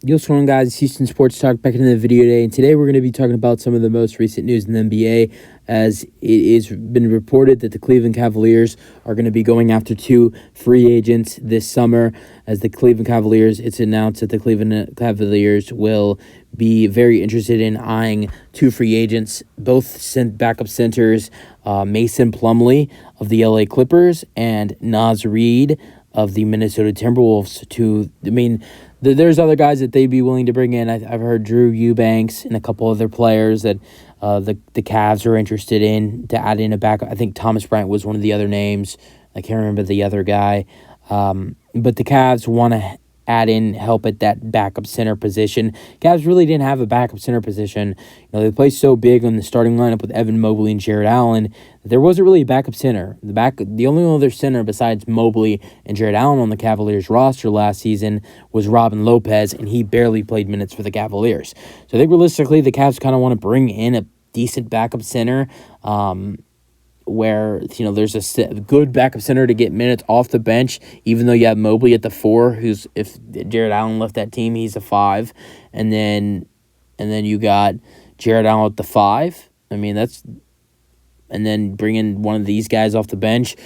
Yo, what's going on, guys? Houston Sports Talk back into the video today, and today we're going to be talking about some of the most recent news in the NBA, as it has been reported that the Cleveland Cavaliers are going to be going after two free agents this summer. As the Cleveland Cavaliers, it's announced that the Cleveland Cavaliers will be very interested in eyeing two free agents, both backup centers, Mason Plumlee of the LA Clippers and Naz Reid of the Minnesota Timberwolves. There's other guys that they'd be willing to bring in. I've heard Drew Eubanks and a couple other players that the Cavs are interested in to add in a backup. I think Thomas Bryant was one of the other names. I can't remember the other guy. But the Cavs want to add in help at that backup center position. Cavs really didn't have a backup center position. They played so big on the starting lineup with Evan Mobley and Jared Allen that there wasn't really a backup center. The only other center besides Mobley and Jared Allen on the Cavaliers roster last season was Robin Lopez, and he barely played minutes for the Cavaliers. So I think realistically the Cavs kind of want to bring in a decent backup center, where there's a good backup center to get minutes off the bench, even though you have Mobley at the 4, who's, if Jared Allen left that team, he's a 5, and then you got Jared Allen at the 5. And then bring in one of these guys off the bench.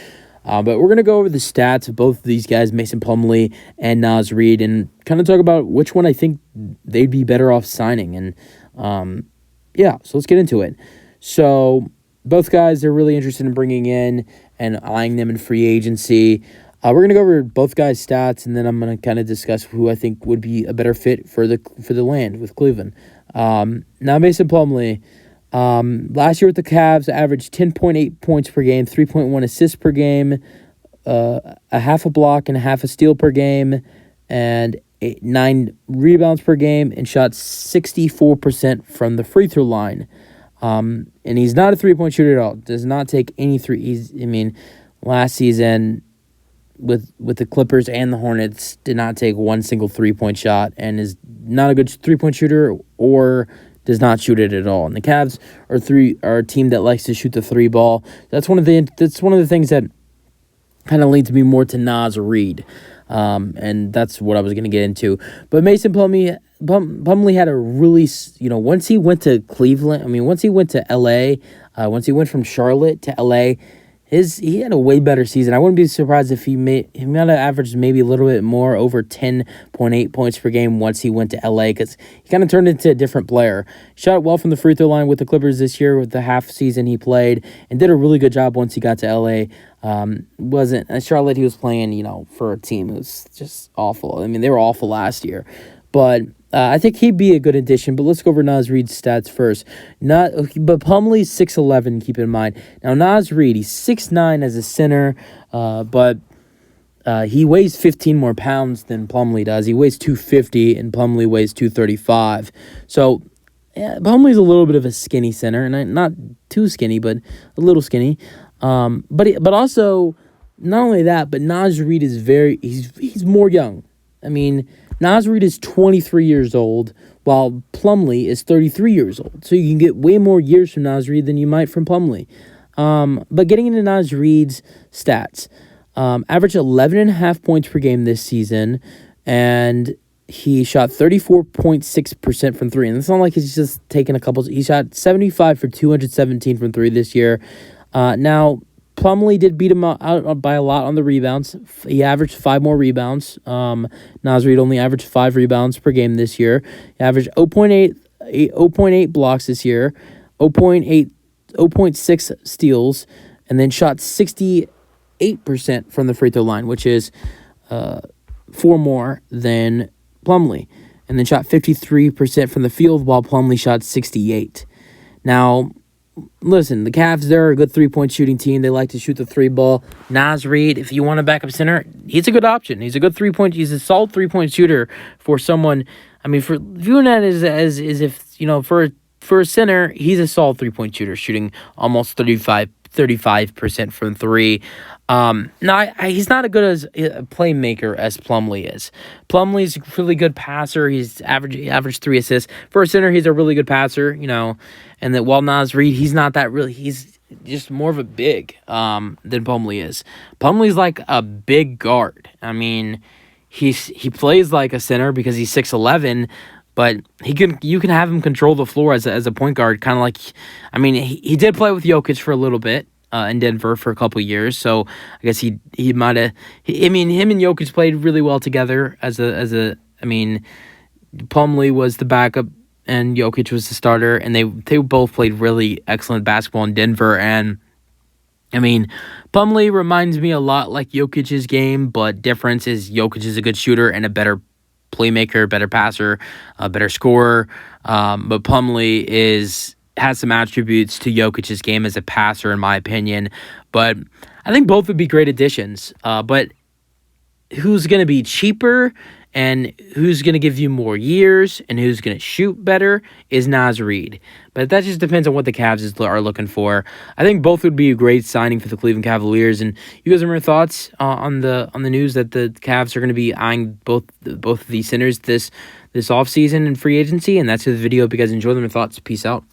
But we're going to go over the stats of both of these guys, Mason Plumlee and Naz Reid, and kind of talk about which one I think they'd be better off signing. And so let's get into it. So both guys are really interested in bringing in and eyeing them in free agency. We're going to go over both guys' stats, and then I'm going to kind of discuss who I think would be a better fit for the land with Cleveland. Now, Mason Plumlee, last year with the Cavs, averaged 10.8 points per game, 3.1 assists per game, a half a block and a half a steal per game, and 9 rebounds per game, and shot 64% from the free throw line. And he's not a three-point shooter at all. Does not take any three. Last season with the Clippers and the Hornets did not take one single three-point shot, and is not a good three-point shooter or does not shoot it at all. And the Cavs are a team that likes to shoot the three ball. That's one of the things that kind of leads me more to Naz Reid. And that's what I was going to get into. But Mason Plumlee had a really, once he went to Cleveland, once he went to LA, once he went from Charlotte to LA, he had a way better season. I wouldn't be surprised if he might have averaged maybe a little bit more, over 10.8 points per game once he went to LA, because he kind of turned into a different player. Shot well from the free throw line with the Clippers this year with the half season he played, and did a really good job once he got to LA. Wasn't Charlotte, he was playing, for a team that was just awful. They were awful last year. But I think he'd be a good addition. But let's go over Naz Reid's stats first. But Plumlee's 6'11", keep in mind. Now, Naz Reid, he's 6'9" as a center, but he weighs 15 more pounds than Plumlee does. He weighs 250, and Plumlee weighs 235. So Plumlee's a little bit of a skinny center, and not too skinny, but a little skinny. But also, not only that, but Naz Reid is he's more young. Naz Reid is 23 years old, while Plumlee is 33 years old. So you can get way more years from Naz Reid than you might from Plumlee. But getting into Naz Reid's stats, averaged 11.5 points per game this season, and he shot 34.6% from three. And it's not like he's just taking a couple. He shot 75 for 217 from three this year. Now, Plumlee did beat him out by a lot on the rebounds. He averaged 5 more rebounds. Naz Reid only averaged 5 rebounds per game this year. He averaged 0.8 blocks this year, 0.6 steals, and then shot 68% from the free throw line, which is 4 more than Plumlee. And then shot 53% from the field, while Plumlee shot 68%. Now, listen, the Cavs, they're a good three-point shooting team. They like to shoot the three ball. Naz Reid, if you want a backup center, he's a good option. He's a solid three-point shooter for someone. For viewing that as if, for a center, he's a solid three-point shooter, shooting almost 35% from three. He's not as good as a playmaker as Plumlee is. Plumlee's a really good passer. He's averaged 3 assists. For a center, he's a really good passer, and that while Naz Reid, he's not that really, he's just more of a big than Plumlee is. Plumlee's like a big guard. he plays like a center because he's 6'11", but you can have him control the floor as a point guard, kind of like, I mean, he did play with Jokic for a little bit in Denver for a couple years, so I guess he might have. I mean, him and Jokic played really well together I mean, Plumlee was the backup and Jokic was the starter, and they both played really excellent basketball in Denver. And I mean, Plumlee reminds me a lot like Jokic's game, but difference is Jokic is a good shooter and a better playmaker, better passer, a better scorer. But Plumlee has some attributes to Jokic's game as a passer, in my opinion. But I think both would be great additions. But who's going to be cheaper and who's going to give you more years and who's going to shoot better is Naz Reid. But that just depends on what the Cavs are looking for. I think both would be a great signing for the Cleveland Cavaliers. And you guys have your thoughts on the news that the Cavs are going to be eyeing both of these centers this offseason in free agency? And that's the video. If you guys enjoy them, your thoughts. Peace out.